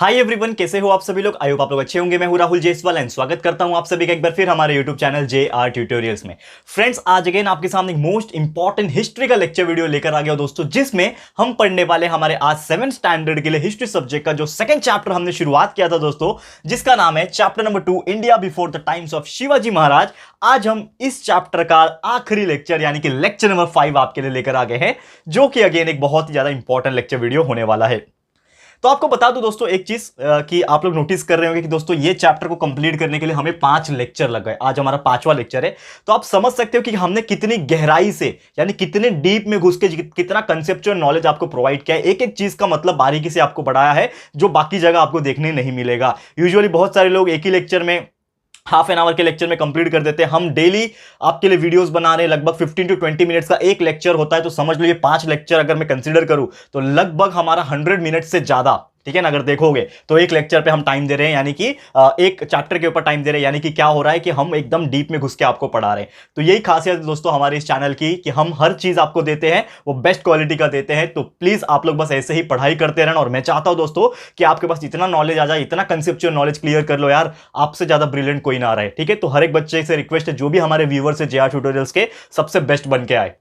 Hi everyone, कैसे हो आप सभी लोग। आई होप आप लोग अच्छे होंगे। मैं हूं राहुल जयसवाल एंड स्वागत करता हूं आप सभी का एक बार फिर हमारे यूट्यूब चैनल JR ट्यूटोरियल्स में। फ्रेंड्स, आज अगेन आपके सामने मोस्ट इंपॉर्टेंट हिस्ट्री का लेक्चर वीडियो लेकर आ गया दोस्तों, जिसमें हम पढ़ने वाले हमारे आज 7th स्टैंडर्ड के लिए हिस्ट्री सब्जेक्ट का जो सेकंड चैप्टर हमने शुरुआत किया था दोस्तों, जिसका नाम है chapter number 2 India before the times of Shivaji Maharaj. आज हम इस चैप्टर का आखिरी लेक्चर यानी कि लेक्चर नंबर 5 आपके लिए लेकर आ गए हैं, जो कि अगेन एक बहुत ही ज्यादा इंपॉर्टेंट लेक्चर वीडियो होने वाला है। तो आपको बता दूं दोस्तों एक चीज कि आप लोग नोटिस कर रहे होंगे कि दोस्तों ये चैप्टर को कंप्लीट करने के लिए हमें 5 लेक्चर लग गए। आज हमारा 5वां लेक्चर है। तो आप समझ सकते हो कि हमने कितनी गहराई से यानी कितने डीप में घुस के कितना कंसेप्चुअल नॉलेज आपको प्रोवाइड किया है। एक एक चीज का मतलब बारीकी से आपको बढ़ाया है, जो बाकी जगह आपको देखने नहीं मिलेगा। यूजुअली बहुत सारे लोग एक ही लेक्चर में हाफ एन आवर के लेक्चर में कंप्लीट कर देते हैं। हम डेली आपके लिए वीडियोस बना रहे हैं, लगभग 15 to 20 मिनट्स का एक लेक्चर होता है। तो समझ लो ये 5 लेक्चर अगर मैं कंसीडर करूं तो लगभग हमारा 100 मिनट से ज्यादा, ठीक है ना, अगर देखोगे तो एक लेक्चर पे हम टाइम दे रहे हैं, यानी कि एक चैप्टर के ऊपर टाइम दे रहे हैं। यानी कि क्या हो रहा है कि हम एकदम डीप में घुस के आपको पढ़ा रहे हैं। तो यही खासियत है दोस्तों हमारे इस चैनल की कि हम हर चीज आपको देते हैं, वो बेस्ट क्वालिटी का देते हैं। तो प्लीज आप लोग बस ऐसे ही पढ़ाई करते रहना। और मैं चाहता हूं दोस्तों कि आपके पास इतना नॉलेज आ जाए, इतना कंसेप्चुअल नॉलेज क्लियर कर लो यार, आपसे ज्यादा ब्रिलियंट कोई ना रहे। ठीक है, तो हर एक बच्चे से रिक्वेस्ट है, जो भी हमारे व्यूअर्स है JR ट्यूटोरियल्स के, सबसे बेस्ट बन के आए।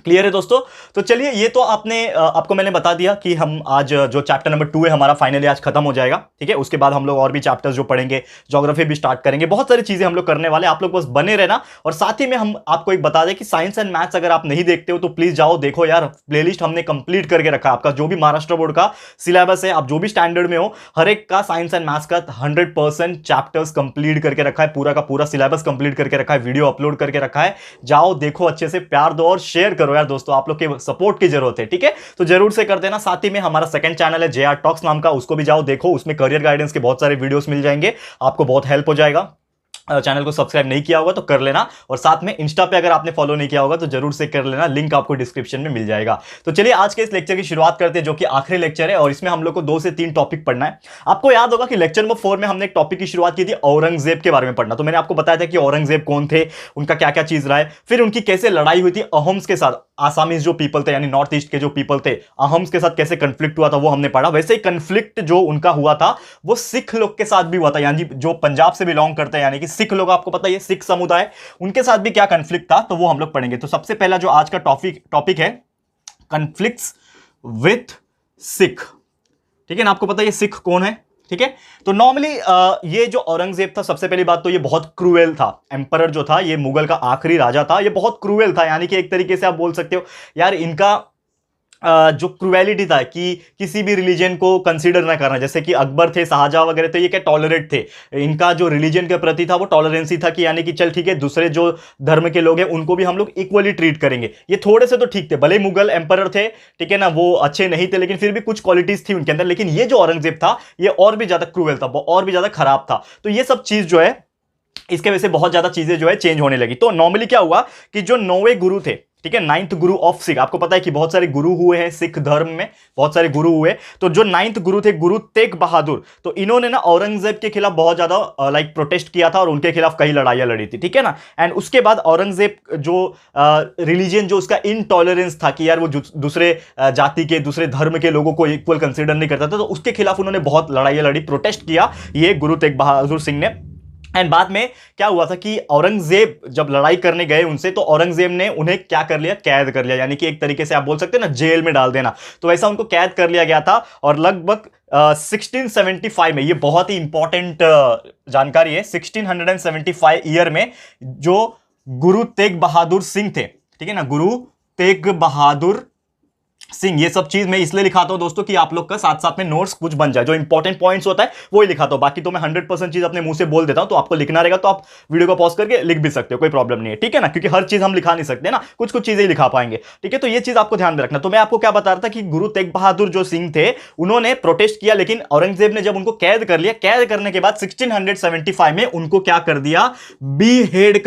क्लियर है दोस्तों। तो चलिए, ये तो आपको मैंने बता दिया कि हम आज जो चैप्टर नंबर 2 है हमारा फाइनली आज खत्म हो जाएगा। ठीक है, उसके बाद हम लोग और भी चैप्टर्स जो पढ़ेंगे, ज्योग्राफी भी स्टार्ट करेंगे, बहुत सारी चीजें हम लोग करने वाले। आप लोग बस बने रहना। और साथ ही में हम आपको एक बता दें कि साइंस एंड मैथ्स अगर आप नहीं देखते हो तो प्लीज जाओ देखो यार, प्लेलिस्ट हमने कंप्लीट करके रखा। आपका जो भी महाराष्ट्र बोर्ड का सिलेबस है, आप जो भी स्टैंडर्ड में हो, हर एक का साइंस एंड मैथ्स का 100% चैप्टर्स कंप्लीट करके रखा है, पूरा का पूरा सिलेबस कंप्लीट करके रखा है, वीडियो अपलोड करके रखा है। जाओ देखो, अच्छे से प्यार दो और शेयर करो यार दोस्तों, आप लोग के सपोर्ट की जरूरत है। ठीक है, तो जरूर से कर देना। साथ ही में हमारा सेकंड चैनल है JR टॉक्स नाम का, उसको भी जाओ देखो, उसमें करियर गाइडेंस के बहुत सारे वीडियोस मिल जाएंगे, आपको बहुत हेल्प हो जाएगा। चैनल को सब्सक्राइब नहीं किया होगा तो कर लेना। और साथ में इंस्टा पे अगर आपने फॉलो नहीं किया होगा तो जरूर से कर लेना, लिंक आपको डिस्क्रिप्शन में मिल जाएगा। तो चलिए आज के इस लेक्चर की शुरुआत करते हैं, जो कि आखिरी लेक्चर है और इसमें हम लोग को 2 से 3 टॉपिक पढ़ना है। आपको याद होगा कि लेक्चर नंबर 4 में हमने एक टॉपिक की शुरुआत की थी, औरंगजेब के बारे में पढ़ना। तो मैंने आपको बताया था कि औरंगजेब कौन थे, उनका क्या क्या चीज रहा है, फिर उनकी कैसे लड़ाई हुई थी अहोम्स के साथ। आसामीज जो पीपल थे यानी नॉर्थ ईस्ट के जो पीपल थे, अहोम्स के साथ कैसे कंफ्लिक्ट हुआ था वो हमने पढ़ा। वैसे ही कंफ्लिक्ट जो उनका हुआ था वो सिख लोग के साथ भी हुआ था, यानी जो पंजाब से बिलोंग करते हैं, यानी कि सिख लोग, आपको पता है सिख समुदाय, उनके साथ भी क्या कंफ्लिक्ट था, तो वो हम लोग पढ़ेंगे। तो सबसे पहला जो आज का टॉपिक है, कंफ्लिक्ट्स विथ सिख। ठीक है ना, आपको पता है ये सिख कौन है। ठीक है, तो नॉर्मली ये जो औरंगजेब था, सबसे पहली बात तो ये बहुत क्रूएल था। एम्परर जो था, ये मुगल का आखिरी राजा था, ये बहुत क्रूएल था। यानी कि एक तरीके से आप बोल सकते हो यार, इनका जो क्रूएलिटी था कि किसी भी रिलीजन को कंसीडर ना करना। जैसे कि अकबर थे, शाहजहां वगैरह थे, ये क्या टॉलरेट थे। इनका जो रिलीजन के प्रति था वो टॉलरेंसी था कि यानी कि चल ठीक है, दूसरे जो धर्म के लोग हैं उनको भी हम लोग इक्वली ट्रीट करेंगे। ये थोड़े से तो ठीक थे, भले मुगल एम्परर थे, ठीक है ना, वो अच्छे नहीं थे, लेकिन फिर भी कुछ क्वालिटीज थी उनके अंदर। लेकिन ये जो औरंगजेब था, ये और भी ज्यादा क्रूएल था, और भी ज्यादा खराब था। तो ये सब चीज जो है, इसके वजह से बहुत ज्यादा चीजें जो है चेंज होने लगी। तो नॉर्मली क्या हुआ कि जो 9वें गुरु थे, ठीक है, 9th गुरु ऑफ सिख, आपको पता है कि बहुत सारे गुरु हुए हैं सिख धर्म में, बहुत सारे गुरु हुए। तो जो 9th गुरु थे, गुरु तेग बहादुर, तो इन्होंने ना औरंगजेब के खिलाफ बहुत ज्यादा लाइक प्रोटेस्ट किया था और उनके खिलाफ कई लड़ाइयां लड़ी थी। ठीक है ना, एंड उसके बाद औरंगजेब जो रिलीजन जो उसका इनटॉलरेंस था कि यार वो दूसरे जाति के, दूसरे धर्म के लोगों को इक्वल कंसिडर नहीं करता था, तो उसके खिलाफ उन्होंने बहुत लड़ाइयां लड़ी, प्रोटेस्ट किया ये गुरु तेग बहादुर सिंह ने। एंड बाद में क्या हुआ था कि औरंगजेब जब लड़ाई करने गए उनसे, तो औरंगजेब ने उन्हें क्या कर लिया, कैद कर लिया। यानी कि एक तरीके से आप बोल सकते हैं ना, जेल में डाल देना। तो ऐसा उनको कैद कर लिया गया था। और लगभग 1675 में, ये बहुत ही इंपॉर्टेंट जानकारी है, 1675 ईयर में जो गुरु तेग बहादुर सिंह थे, ठीक है ना, गुरु तेग बहादुर सिंह, ये सब चीज मैं इसलिए लिखाता हूं दोस्तों कि आप लोग का साथ साथ में नोट्स कुछ बन जाए। जो इंपॉर्टेंट पॉइंट्स होता है वो ही लिखाता हूं, बाकी तो मैं 100% चीज अपने मुंह से बोल देता हूं। तो आपको लिखना रहेगा तो आप वीडियो को पॉज करके लिख भी सकते हो, कोई प्रॉब्लम नहीं है। ठीक है ना, क्योंकि हर चीज हम लिखा नहीं सकते ना, कुछ कुछ चीजें ही लिखा पाएंगे। ठीक है, तो ये चीज आपको ध्यान में रखना। तो मैं आपको क्या बता रहा था कि गुरु तेग बहादुर जो सिंह थे, उन्होंने प्रोटेस्ट किया, लेकिन औरंगजेब ने जब उनको कैद कर लिया, कैद करने के बाद 1675 में उनको क्या कर दिया, बी हेडेड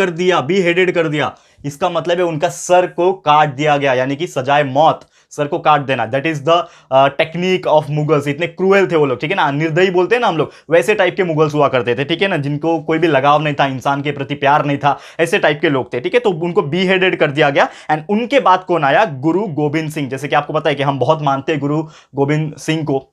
कर दिया। इसका मतलब है उनका सर को काट दिया गया, यानी कि सजाए मौत, सर को काट देना। That is the technique of Mughals. इतने क्रूएल थे वो लोग, ठीक है ना, निर्दयी बोलते हैं ना हम लोग, वैसे टाइप के मुगल्स हुआ करते थे। ठीक है ना, जिनको कोई भी लगाव नहीं था, इंसान के प्रति प्यार नहीं था, ऐसे टाइप के लोग थे। ठीक है, तो उनको बी हेडेड कर दिया गया। एंड उनके बाद कौन आया, गुरु गोविंद सिंह। जैसे कि आपको पता है कि हम बहुत मानते हैं गुरु गोविंद सिंह को,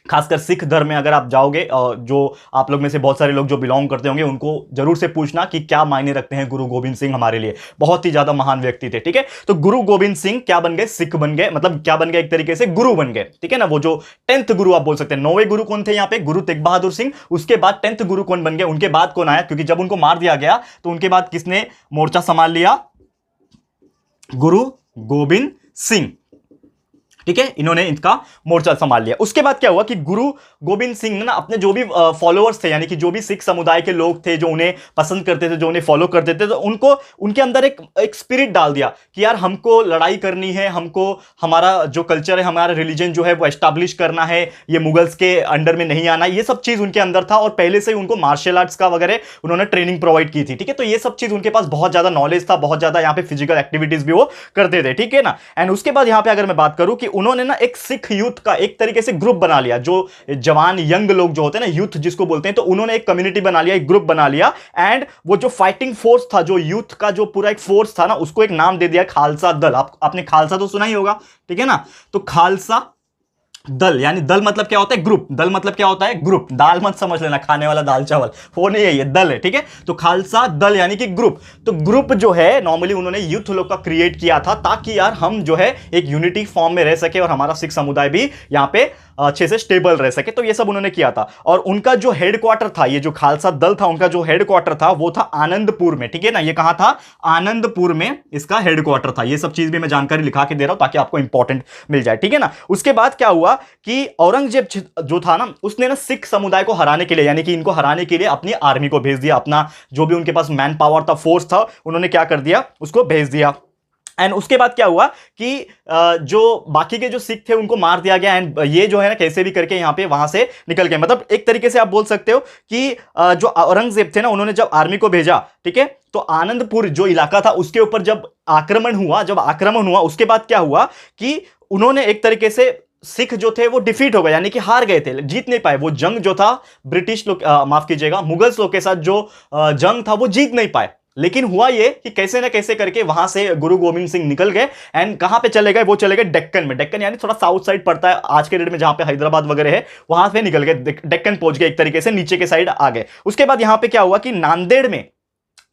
खासकर सिख धर्म में अगर आप जाओगे, जो आप लोग में से बहुत सारे लोग जो बिलोंग करते होंगे उनको जरूर से पूछना कि क्या मायने रखते हैं गुरु गोविंद सिंह हमारे लिए। बहुत ही ज्यादा महान व्यक्ति थे, ठीक है। तो गुरु गोविंद सिंह क्या बन गए? सिख बन गए, मतलब क्या बन गए? एक तरीके से गुरु बन गए, ठीक है ना। वो जो 10th गुरु आप बोल सकते हैं। 9वें गुरु कौन थे यहाँ पे? गुरु तेग बहादुर सिंह। उसके बाद 10th गुरु कौन बन गए? उनके बाद कौन आया? क्योंकि जब उनको मार दिया गया तो उनके बाद किसने मोर्चा संभाल लिया? गुरु गोविंद सिंह, ठीक है। इन्होंने इनका मोर्चा संभाल लिया। उसके बाद क्या हुआ कि गुरु गोविंद सिंह ने ना अपने जो भी फॉलोअर्स थे, यानी कि जो भी सिख समुदाय के लोग थे जो उन्हें पसंद करते थे, जो उन्हें फॉलो करते थे, तो उनको उनके अंदर एक स्पिरिट डाल दिया कि यार हमको लड़ाई करनी है, हमको हमारा जो कल्चर है, हमारा रिलीजन जो है वो एस्टैब्लिश करना है, ये मुगल्स के अंडर में नहीं आना। ये सब चीज उनके अंदर था और पहले से ही उनको मार्शल आर्ट्स का वगैरह उन्होंने ट्रेनिंग प्रोवाइड की थी, ठीक है। तो ये सब चीज उनके पास बहुत ज्यादा नॉलेज था, बहुत ज्यादा यहाँ पे फिजिकल एक्टिविटीज भी वो करते थे, ठीक है ना। एंड उसके बाद यहाँ पे अगर मैं बात करूं कि उन्होंने ना एक सिख यूथ का एक तरीके से ग्रुप बना लिया, जो जवान यंग लोग जो होते हैं ना, यूथ जिसको बोलते हैं, तो उन्होंने एक कम्युनिटी बना लिया, एक ग्रुप बना लिया। एंड वो जो फाइटिंग फोर्स था, जो यूथ का जो पूरा एक फोर्स था ना, उसको एक नाम दे दिया खालसा दल। आपने खालसा तो सुना ही होगा, ठीक है ना। तो खालसा दल, यानी दल मतलब क्या होता है? ग्रुप। दल मतलब क्या होता है? ग्रुप। दाल मत समझ लेना, खाने वाला दाल चावल, वो नहीं है, ये दल है, ठीक है। तो खालसा दल यानी कि ग्रुप। तो ग्रुप जो है नॉर्मली उन्होंने यूथ लोग का क्रिएट किया था, ताकि यार हम जो है एक यूनिटी फॉर्म में रह सके और हमारा सिख समुदाय भी यहां पे अच्छे से स्टेबल रह सके। तो ये सब उन्होंने किया था। और उनका जो हेडक्वार्टर था, ये जो खालसा दल था, उनका जो हेडक्वार्टर था वो था आनंदपुर में, ठीक है ना। ये कहां था? आनंदपुर में इसका हेडक्वार्टर था। ये सब चीज भी मैं जानकारी लिखा के दे रहा हूं ताकि आपको इंपॉर्टेंट मिल जाए, ठीक है ना। उसके बाद क्या हुआ कि औरंगजेब जो था ना, उसने ना सिख समुदाय को हराने के लिए, यानी कि इनको हराने के लिए अपनी आर्मी को भेज दिया। अपना जो भी उनके पास मैन पावर था, फोर्स था, उन्होंने क्या कर दिया? उसको भेज दिया। एंड उसके बाद क्या हुआ कि जो बाकी के जो सिख थे उनको मार दिया गया। एंड ये जो है ना कैसे भी करके यहां पे वहां से निकल गए। मतलब एक तरीके से आप बोल सकते हो कि जो औरंगजेब थे ना, उन्होंने जब आर्मी को भेजा, ठीक है, तो आनंदपुर जो इलाका था उसके ऊपर जब आक्रमण हुआ, उसके बाद क्या हुआ कि उन्होंने एक तरीके से सिख जो थे वो डिफीट हो गए, यानी कि हार गए थे, जीत नहीं पाए। वो जंग जो था ब्रिटिश लोग, माफ कीजिएगा, मुगल्स लोग के साथ जो जंग था वो जीत नहीं पाए। लेकिन हुआ ये कि कैसे ना कैसे करके वहां से गुरु गोविंद सिंह निकल गए। एंड कहां पे चले गए? वो चले गए डेक्कन में। डेक्कन यानी थोड़ा साउथ साइड पड़ता है आज के डेट में, जहां पे हैदराबाद वगैरह है, वहां पे निकल गए, डेक्कन पहुंच गए, एक तरीके से नीचे के साइड आ गए। उसके बाद यहां पे क्या हुआ कि नांदेड़ में,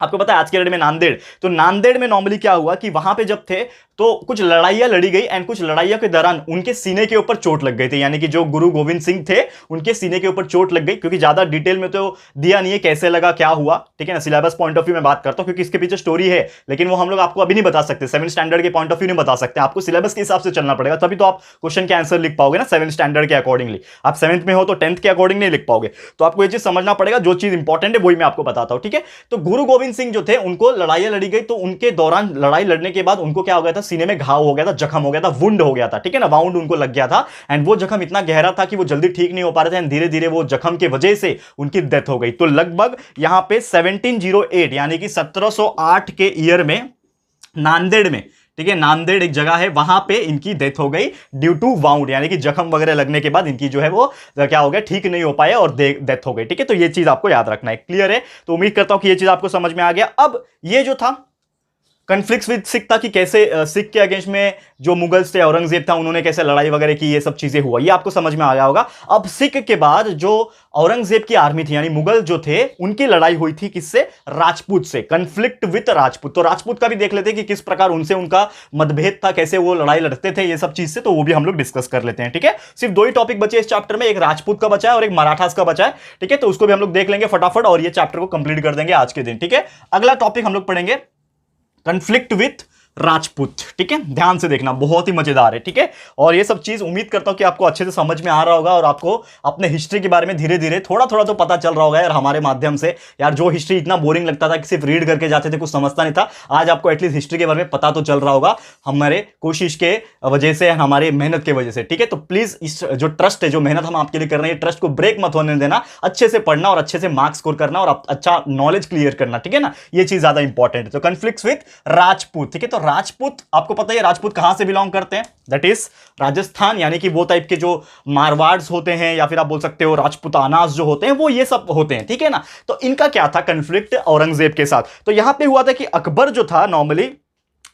आपको पता है आज के डेट में नांदेड़, तो नांदेड़ में नॉर्मली क्या हुआ कि वहां पे जब थे तो कुछ लड़ाइयां लड़ी गई। एंड कुछ लड़ाइयों के दौरान उनके सीने के ऊपर चोट लग गई थी, यानी कि जो गुरु गोविंद सिंह थे उनके सीने के ऊपर चोट लग गई। क्योंकि ज्यादा डिटेल में तो दिया नहीं है कैसे लगा, क्या हुआ, ठीक है ना। सिलेबस पॉइंट ऑफ व्यू में बात करता हूं क्योंकि इसके पीछे स्टोरी है, लेकिन वो हम लोग आपको अभी नहीं बता सकते। 7th स्टैंडर्ड के पॉइंट ऑफ व्यू नहीं बता सकते, आपको सिलेबस के हिसाब से चलना पड़ेगा, तभी तो आप क्वेश्चन के आंसर लिख पाओगे ना 7th स्टैंडर्ड के अकॉर्डिंगली। आप 7th में हो तो 10th के अकॉर्डिंग नहीं लिख पाओगे। तो आपको ये चीज समझना पड़ेगा, जो चीज इंपॉर्टेंट है वही मैं आपको बताता हूं, ठीक है। तो गुरु गोविंद सिंह जो थे उनको लड़ाइयां लड़ी गई, तो उनके दौरान लड़ाई लड़ने के बाद उनको क्या हो गया था? सीने में घाव हो गया था, जख्म हो गया था, वुंड हो गया था, ठीक है ना। वाउंड उनको लग गया था। एंड वो जख्म इतना गहरा था कि वो जल्दी ठीक नहीं हो पा रहे थे। एंड धीरे धीरे वो जख्म के वजह से उनकी डेथ हो गई। तो लगभग यहां पे 1708 यानी कि 1708 के ईयर में नांदेड़ में, ठीक है, नांदेड़ एक जगह है, वहां पे इनकी डेथ हो गई ड्यू टू वाउंड, यानी कि जख्म वगैरह लगने के बाद इनकी जो है वो क्या हो गया? ठीक नहीं हो पाया और डेथ हो गई, ठीक है। तो ये चीज आपको याद रखना है, क्लियर है। तो उम्मीद करता हूं कि ये चीज आपको समझ में आ गया। अब ये जो था कन्फ्लिक्ट विद सिख था कि कैसे सिख के अगेंस्ट में जो मुगल्स थे, औरंगजेब था, उन्होंने कैसे लड़ाई वगैरह की, ये सब चीजें हुआ, ये आपको समझ में आ गया होगा। अब सिख के बाद जो औरंगजेब की आर्मी थी, यानी मुगल जो थे, उनकी लड़ाई हुई थी किससे? राजपूत से। Conflict with Rajput. तो राजपूत का भी देख लेते हैं कि किस प्रकार उनसे उनका मतभेद था, कैसे वो लड़ाई लड़ते थे, ये सब चीज से, तो वो भी हम लोग डिस्कस कर लेते हैं, ठीक है। सिर्फ 2 ही टॉपिक बचे इस चैप्टर में, एक राजपूत का बचा है और एक मराठास का बचा है, ठीक है। तो उसको भी हम लोग देख लेंगे फटाफट और ये चैप्टर को कंप्लीट कर देंगे आज के दिन, ठीक है। अगला टॉपिक हम लोग पढ़ेंगे कन्फ्लिक्ट विथ राजपूत, ठीक है। ध्यान से देखना, बहुत ही मजेदार है, ठीक है। और ये सब चीज उम्मीद करता हूं कि आपको अच्छे से समझ में आ रहा होगा और आपको अपने हिस्ट्री के बारे में धीरे धीरे थोड़ा थोड़ा तो पता चल रहा होगा यार हमारे माध्यम से। यार जो हिस्ट्री इतना बोरिंग लगता था कि सिर्फ रीड करके जाते थे, कुछ समझता नहीं था, आज आपको एटलीस्ट हिस्ट्री के बारे में पता तो चल रहा होगा, हमारे कोशिश के वजह से, हमारे मेहनत के वजह से, ठीक है। तो प्लीज इस जो ट्रस्ट है, जो मेहनत हम आपके लिए कर रहे हैं, ट्रस्ट को ब्रेक मत होने देना, अच्छे से पढ़ना और अच्छे से मार्क्स स्कोर करना और अच्छा नॉलेज क्लियर करना, ठीक है ना। ये चीज ज्यादा इंपॉर्टेंट है। तो कन्फ्लिक्ट विथ राजपूत, ठीक है। तो राजपूत आपको पता है राजपूत कहां से बिलोंग करते हैं? दैट इज राजस्थान, यानी कि वो टाइप के जो मारवाड्स होते हैं या फिर आप बोल सकते हो राजपूतानास जो होते हैं, वो ये सब होते हैं, ठीक है ना। तो इनका क्या था कन्फ्लिक्ट औरंगजेब के साथ? तो यहां पे हुआ था कि अकबर जो था, नॉर्मली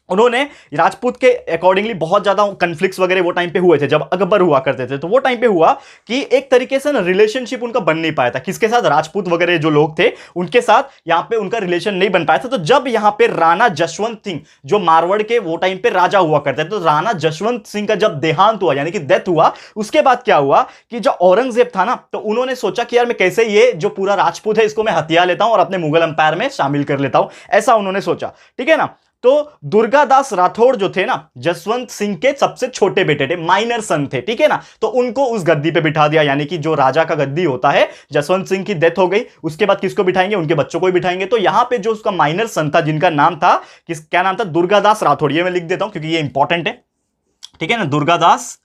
उन्होंने राजपूत के अकॉर्डिंगली बहुत ज्यादा कन्फ्लिक्ट्स वगैरह वो टाइम पे हुए थे जब अकबर हुआ करते थे। तो वो टाइम पे हुआ कि एक तरीके से ना रिलेशनशिप उनका बन नहीं पाया था, किसके साथ, राजपूत वगैरह जो लोग थे उनके साथ यहां पे उनका रिलेशन नहीं बन पाया था। तो जब यहां पे राणा जशवंत सिंह जो मारवाड़ के वो टाइम पे राजा हुआ करते थे, तो राणा जशवंत सिंह का जब देहांत हुआ यानी कि डेथ हुआ, उसके बाद क्या हुआ कि जो औरंगजेब था ना, तो उन्होंने सोचा कि यार मैं कैसे ये जो पूरा राजपूत है इसको मैं हथिया लेता हूं और अपने मुगल अंपायर में शामिल कर लेता हूं, ऐसा उन्होंने सोचा, ठीक है ना। तो दुर्गादास राठौड़ जो थे ना, जसवंत सिंह के सबसे छोटे बेटे थे, माइनर सन थे, ठीक है ना। तो उनको उस गद्दी पे बिठा दिया, यानी कि जो राजा का गद्दी होता है, जसवंत सिंह की डेथ हो गई, उसके बाद किसको बिठाएंगे, उनके बच्चों को ही बिठाएंगे। तो यहां पे जो उसका माइनर सन था जिनका नाम था, क्या नाम था, दुर्गादास राठौड़, ये मैं लिख देता हूं क्योंकि ये इंपॉर्टेंट है, ठीक है ना, दुर्गादास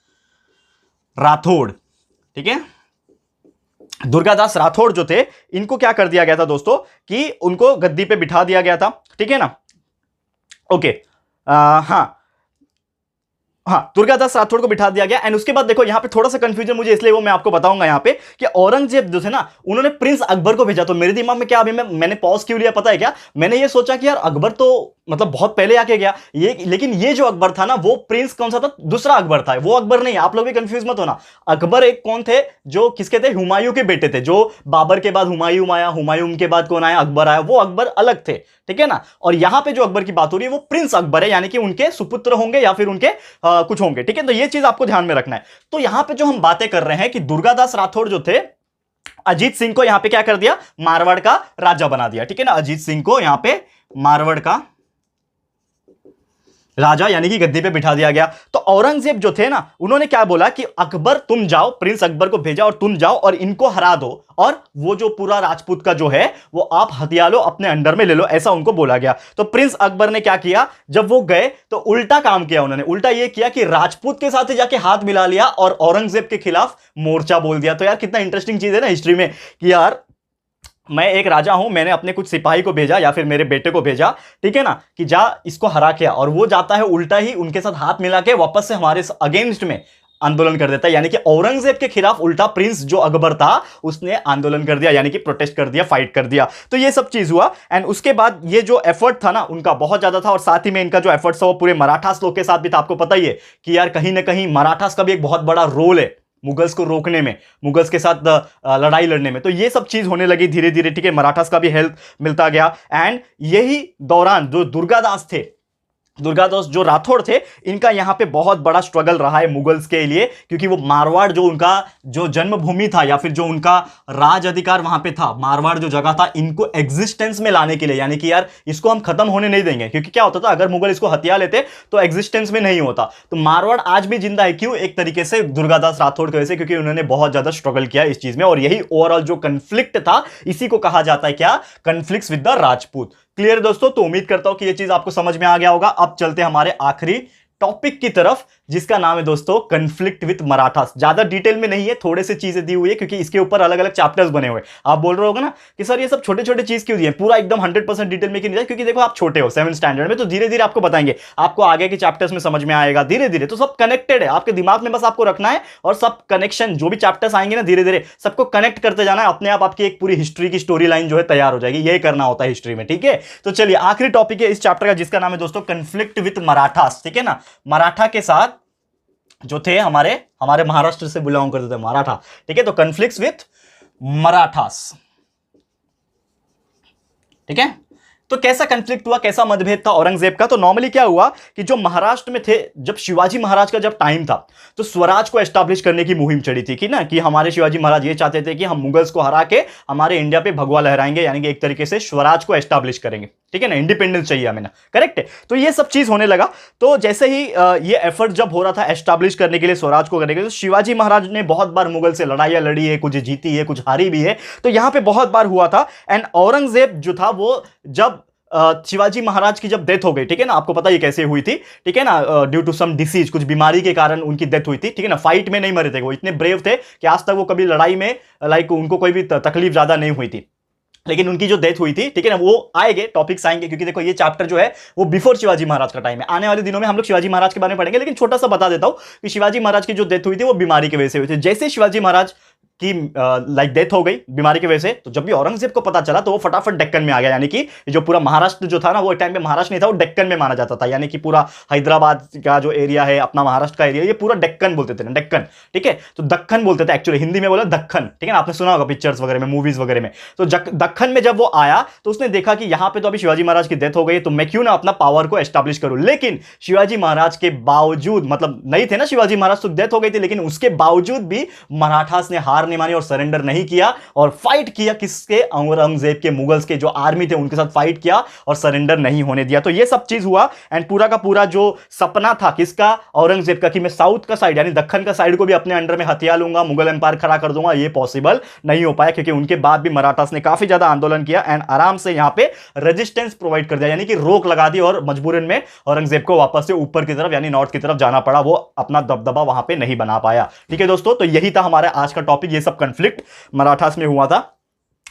राठौड़, ठीक है। दुर्गादास राठौड़ जो थे, इनको क्या कर दिया गया था दोस्तों कि उनको गद्दी पे बिठा दिया गया था, ठीक है ना। ओके, हाँ हाँ, दुर्गादास राठौड़ को बिठा दिया गया। एंड उसके बाद देखो यहां पे थोड़ा सा कंफ्यूजन मुझे, इसलिए वो मैं आपको बताऊंगा यहां पे कि औरंगजेब जो थे ना, उन्होंने प्रिंस अकबर को भेजा। तो मेरे दिमाग में क्या, अभी मैंने पॉज क्यों लिया पता है क्या, मैंने ये सोचा कि यार अकबर तो मतलब बहुत पहले आके गया ये, लेकिन ये जो अकबर था ना वो प्रिंस कौन सा था, दूसरा अकबर था, वो अकबर नहीं, आप लोग भी कंफ्यूज मत होना। अकबर एक कौन थे, जो किसके थे, हुमायूं के बेटे थे। जो बाबर के बाद हुमायूं आया, हुमायूं के बाद कौन आया, अकबर आया, वो अकबर अलग थे, ठीक है ना। और यहां पे जो अकबर की बात हो रही है वो प्रिंस अकबर है, यानी कि उनके सुपुत्र होंगे या फिर उनके कुछ होंगे, ठीक है। तो ये चीज आपको ध्यान में रखना है। तो यहां पे जो हम बातें कर रहे हैं कि दुर्गादास राठौड़ जो थे, अजीत सिंह को यहां पे क्या कर दिया, मारवाड़ का राजा बना दिया, ठीक है ना। अजीत सिंह को यहां पे मारवाड़ का राजा यानी कि गद्दी पे बिठा दिया गया। तो औरंगजेब जो थे ना, उन्होंने क्या बोला कि अकबर तुम जाओ, प्रिंस अकबर को भेजा और तुम जाओ और इनको हरा दो, और वो जो पूरा राजपूत का जो है वो आप हथिया लो, अपने अंडर में ले लो, ऐसा उनको बोला गया। तो प्रिंस अकबर ने क्या किया, जब वो गए तो उल्टा काम किया उन्होंने, उल्टा ये किया कि राजपूत के साथ ही जाके हाथ मिला लिया और औरंगजेब के खिलाफ मोर्चा बोल दिया। तो यार कितना इंटरेस्टिंग चीज है ना हिस्ट्री में कि यार मैं एक राजा हूं, मैंने अपने कुछ सिपाही को भेजा या फिर मेरे बेटे को भेजा, ठीक है ना, कि जा इसको हरा के आ, और वो जाता है उल्टा ही उनके साथ हाथ मिला के वापस से हमारे अगेंस्ट में आंदोलन कर देता है। यानी कि औरंगजेब के खिलाफ उल्टा प्रिंस जो अकबर था उसने आंदोलन कर दिया, यानी कि प्रोटेस्ट कर दिया, फाइट कर दिया। तो ये सब चीज हुआ। एंड उसके बाद ये जो एफर्ट था ना उनका बहुत ज्यादा था, और साथ ही में इनका जो एफर्ट था वो पूरे मराठास लोग के साथ भी था। आपको पता ही है कि यार कहीं ना कहीं मराठास का भी एक बहुत बड़ा रोल है मुगल्स को रोकने में, मुगल्स के साथ लड़ाई लड़ने में। तो ये सब चीज होने लगी धीरे धीरे, ठीक है। मराठास का भी हेल्प मिलता गया। एंड यही दौरान जो दुर्गादास थे, दुर्गादास जो राठौड़ थे, इनका यहां पे बहुत बड़ा स्ट्रगल रहा है मुगल्स के लिए, क्योंकि वो मारवाड़ जो उनका जो जन्मभूमि था या फिर जो उनका राज अधिकार वहां पे था, मारवाड़ जो जगह था, इनको एग्जिस्टेंस में लाने के लिए, यानी कि यार इसको हम खत्म होने नहीं देंगे। क्योंकि क्या होता था, अगर मुगल इसको हथिया लेते तो एग्जिस्टेंस में नहीं होता। तो मारवाड़ आज भी जिंदा है, क्यों, एक तरीके से दुर्गादास राठौड़ की वजह से, क्योंकि उन्होंने बहुत ज्यादा स्ट्रगल किया इस चीज में। और यही ओवरऑल जो कंफ्लिक्ट था, इसी को कहा जाता है क्या, कंफ्लिक्ट्स विद द राजपूत। क्लियर दोस्तों, तो उम्मीद करता हूं कि यह चीज आपको समझ में आ गया होगा। अब चलते हैं हमारे आखिरी टॉपिक की तरफ, जिसका नाम है दोस्तों कन्फ्लिक्ट विद मराठास। ज्यादा डिटेल में नहीं है, थोड़े से चीजें दी हुई है, क्योंकि इसके ऊपर अलग अलग चैप्टर्स बने हुए। आप बोल रहे होगा ना कि सर ये सब छोटे छोटे चीज क्यों दिए, पूरा एकदम 100% डिटेल में क्यों नहीं, क्योंकि देखो आप छोटे हो 7th स्टैंडर्ड में, तो धीरे धीरे आपको बताएंगे, आपको आगे के चैप्टर्स में समझ में आएगा धीरे धीरे। तो सब कनेक्टेड है, आपके दिमाग में बस आपको रखना है, और सब कनेक्शन जो भी चैप्टर्स आएंगे ना धीरे धीरे सबको कनेक्ट करते जाना है, अपने आप आपकी एक पूरी हिस्ट्री की स्टोरी लाइन जो है तैयार हो जाएगी। यही करना होता है हिस्ट्री में, ठीक है। तो चलिए आखिरी टॉपिक है इस चैप्टर का, जिसका नाम है दोस्तों कन्फ्लिक्ट विद मराठास, ठीक है ना। मराठा के साथ जो थे हमारे महाराष्ट्र से बिलोंग करते थे मराठा, ठीक है। तो कन्फ्लिक्ट्स विथ मराठास, ठीक है। तो कैसा कन्फ्लिक्ट हुआ, कैसा मतभेद था औरंगजेब का। तो नॉर्मली क्या हुआ कि जो महाराष्ट्र में थे, जब शिवाजी महाराज का जब टाइम था, तो स्वराज को एस्टैब्लिश करने की मुहिम चढ़ी थी कि ना, कि हमारे शिवाजी महाराज ये चाहते थे कि हम मुगल्स को हरा के हमारे इंडिया पे भगवा लहराएंगे, यानी कि एक तरीके से स्वराज को एस्टैब्लिश करेंगे, ठीक है ना, इंडिपेंडेंस चाहिए हमें ना, करेक्ट है। तो ये सब चीज होने लगा। तो जैसे ही ये एफर्ट जब हो रहा था एस्टैब्लिश करने के लिए, स्वराज को करने के लिए, तो शिवाजी महाराज ने बहुत बार मुगल से लड़ाइयां लड़ी है, कुछ जीती है, कुछ हारी भी है। तो यहां पे बहुत बार हुआ था। एंड औरंगजेब जो था वो जब शिवाजी महाराज की जब डेथ हो गई, ठीक है ना, आपको पता ही कैसे हुई थी, ठीक है ना, ड्यू टू सम डिसीज, कुछ बीमारी के कारण उनकी डेथ हुई थी, ठीक है ना। फाइट में नहीं मरे थे, वो इतने ब्रेव थे कि आज तक वो कभी लड़ाई में लाइक उनको कोई भी तकलीफ ज्यादा नहीं हुई थी। लेकिन उनकी जो डेथ हुई थी, ठीक है ना, वो आएंगे, टॉपिक्स आएंगे, क्योंकि देखो ये चैप्टर जो है वो बिफोर शिवाजी महाराज का टाइम है। आने वाले दिनों में हम लोग शिवाजी महाराज के बारे में पढ़ेंगे, लेकिन छोटा सा बता देता हूं कि शिवाजी महाराज की जो डेथ हुई थी वो बीमारी की वजह से हुई थी। जैसे शिवाजी महाराज की लाइक डेथ हो गई बीमारी की वजह से। तो जब भी औरंगजेब को पता चला तो वो फटाफट डेक्कन में आ गया, यानी कि जो पूरा महाराष्ट्र जो था ना, वो टाइम पे महाराष्ट्र नहीं था, वो डेक्कन में माना जाता था, यानी कि पूरा हैदराबाद का जो एरिया है, अपना महाराष्ट्र का एरिया, ये पूरा डेक्कन बोलते थे ना, डेक्कन, ठीक है। तो दक्खन बोलते थे एक्चुअली, हिंदी में बोला दक्खन, ठीक है ना, आपने सुना होगा पिक्चर्स वगैरह में, मूवीज वगैरह में। तो दक्खन में जब वो आया तो उसने देखा कि यहां पे तो अभी शिवाजी महाराज की डेथ हो गई, तो मैं क्यों ना अपना पावर को एस्टैब्लिश करूं। लेकिन शिवाजी महाराज के बावजूद, मतलब नहीं थे ना शिवाजी महाराज, तो डेथ हो गई थी, लेकिन उसके बावजूद भी मराठास ने हार नहीं मानी और सरेंडर नहीं किया और फाइट किया किसके, औरंगजेब के, मुगल्स के जो आर्मी थे उनके साथ फाइट किया और सरेंडर नहीं होने दिया। तो ये सब चीज हुआ एंड पूरा का पूरा जो सपना था किसका, औरंगजेब का, कि मैं साउथ का साइड यानी दक्खन का साइड को भी अपने अंडर में हथिया लूंगा, मुगल एम्पायर खड़ा कर दूंगा, ये पॉसिबल नहीं हो पाया, क्योंकि उनके बाद भी मराठास ने काफी ज्यादा आंदोलन किया एंड आराम से यहां पे रेजिस्टेंस प्रोवाइड कर दिया, यानी कि रोक लगा दी और मजबूरन में औरंगजेब को वापस से ऊपर की तरफ यानी नॉर्थ की तरफ जाना पड़ा, वो अपना दबदबा वहां पे नहीं बना पाया। ठीक है दोस्तों, तो यही था हमारा आज का टॉपिक, ये सब कंफ्लिक्ट मराठास में हुआ था।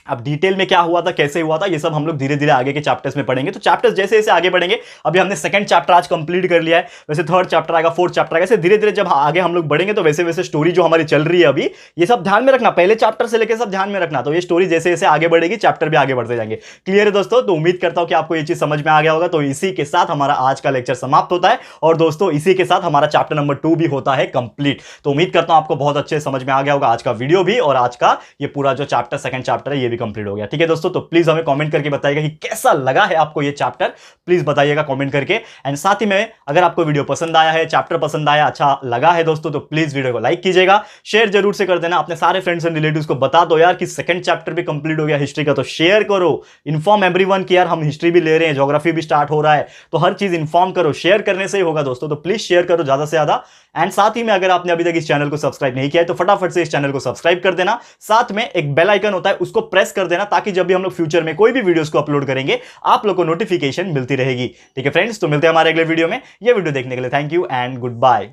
अब डिटेल में क्या हुआ था, कैसे हुआ था, ये सब हम लोग धीरे धीरे आगे के चैप्टर्स में पढ़ेंगे। तो चैप्टर्स जैसे जैसे आगे बढ़ेंगे, अभी हमने सेकंड चैप्टर आज कंप्लीट कर लिया है, वैसे थर्ड चैप्टर आएगा, फोर्थ चैप्टर आएगा, ऐसे धीरे धीरे जब आगे हम लोग बढ़ेंगे तो वैसे वैसे स्टोरी जो हमारी चल रही है अभी, ये सब ध्यान में रखना, पहले चैप्टर से लेकर सब ध्यान में रखना। तो ये स्टोरी जैसे जैसे आगे बढ़ेगी, चैप्टर भी आगे बढ़ते जाएंगे। क्लियर है दोस्तों? तो उम्मीद करता हूं कि आपको ये चीज समझ में आ गया होगा। तो इसी के साथ हमारा आज का लेक्चर समाप्त होता है और दोस्तों इसी के साथ हमारा चैप्टर नंबर 2 भी होता है कंप्लीट। तो उम्मीद करता हूं आपको बहुत अच्छे समझ में आ गया होगा आज का वीडियो भी, और आज का ये पूरा जो चैप्टर, सेकंड चैप्टर है, ये भी कंप्लीट हो गया। ठीक है दोस्तों, तो प्लीज हमें कमेंट करके बताइएगा कि कैसा लगा है आपको ये चैप्टर, प्लीज बताइएगा कमेंट करके। एंड साथ ही में अगर आपको वीडियो पसंद आया है, चैप्टर पसंद आया, अच्छा लगा है दोस्तों, तो प्लीज वीडियो को लाइक कीजिएगा, शेयर जरूर से कर देना, अपने सारे फ्रेंड्स एंड रिलेटिव्स को बता दो यार कि सेकंड चैप्टर भी कंप्लीट हो गया हिस्ट्री का। तो शेयर करो, इन्फॉर्म एवरीवन कि यार हम हिस्ट्री भी ले रहे हैं, ज्योग्राफी भी स्टार्ट हो रहा है, तो हर चीज इन्फॉर्म करो, शेयर करने से ही होगा दोस्तों। तो प्लीज शेयर करो ज्यादा से ज्यादा। एंड साथ ही में अगर आपने अभी तक इस चैनल को सब्सक्राइब नहीं किया है तो फटाफट से इस चैनल को सब्सक्राइब कर देना, साथ में एक बेल आइकन होता है उसको प्रेस कर देना, ताकि जब भी हम लोग फ्यूचर में कोई भी वीडियोस को अपलोड करेंगे आप लोग को नोटिफिकेशन मिलती रहेगी। ठीक है फ्रेंड्स, तो मिलते हैं हमारे अगले वीडियो में। ये वीडियो देखने के लिए thank you and good bye.